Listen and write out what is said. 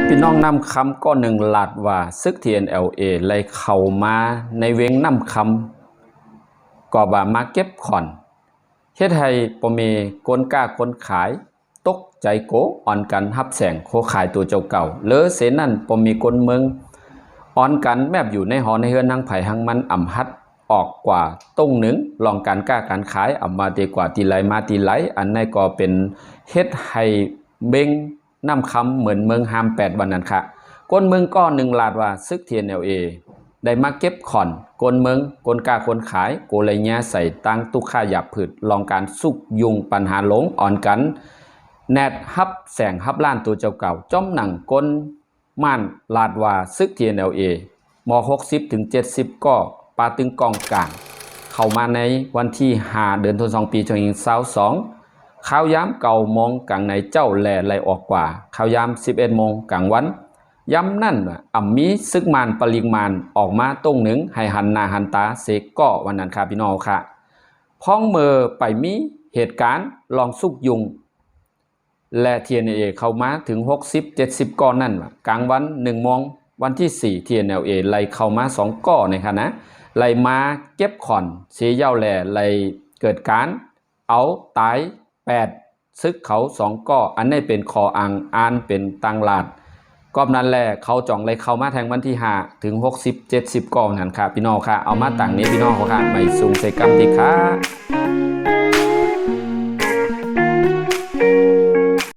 พี่น้องนำคำก็หนึ่งหลาดว่าซึก TNLA ไล่เข้ามาในเวงนำคำก็ว่ามาเก็บขอนเฮ็ดให้บ่มีคนกล้าคนขายตกใจโกอ่อนกันรับแสงโคขายตัวเจ้าเก่าเลอเสนั่นบ่มีคนเมืองอ่อนกันแมบอยู่ในหอในเฮือนนางไผหังมันอ่ำฮัดออกกว่าต้งหนึ่งลองการกล้าการขายอ่ำมาดีกว่าตีไหลมาตีไหลอันนั้นก็เป็นเฮ็ดให้เบ่งน้ำคำเหมือนเมืองฮาม8วันนั้นค่ะก้นเมืองก็หนึ่งลาดว่าซึก TNLA ได้มาเก็บขอนกนเมืองกนกาคนขายโกเลยแย่ใส่ตั้งตุกค่าหยาบผืดลองการสุกยุงปัญหาหลงอ่อนกันแนดฮับแสงฮับล้านตัวเจ้าเก่าจ้อมหนังกนม่านลาดว่าซึก TNLA ม60ถึง70ก็ปาตึงกองกลางเข้ามาในวันที่5เดือนธันวาคมปี2022ข้าวยามเก่ามองกลางในเจ้าแหล่ไล่ออกกว่าข้าวยาม11 โมงกลางวันย้ำนั่นอ่ำมีซึกมานปริงมานออกมาตรงหนึ่งให้หันหน้าหันตาเสกก็วันนั้นค่ะพี่น้องค่ะพ้องเมอไปมีเหตุการณ์ลองสุกยุงและ TNLA เข้ามาถึง60-70ก้อนนั่นกลางวัน1 โมงวันที่4 TNLA ไล่เข้ามา2ก้อนในค่ะนะไล่มาเก็บขอนเสียเย้าแหล่ไล่เกิดการเอาตาย8ซึกเขา2ก้ออันนี้เป็นคออังอ่านเป็นตังลาดกอบนั้นแหละเขาจ่องเลยเข้ามาแทงวันที่5ถึง60-70ก้อนนั่นค่ะพี่น้องค่ะเอามาต่างนี้พี่น้องค่ะไม่สูงใส่กำดีค่ะ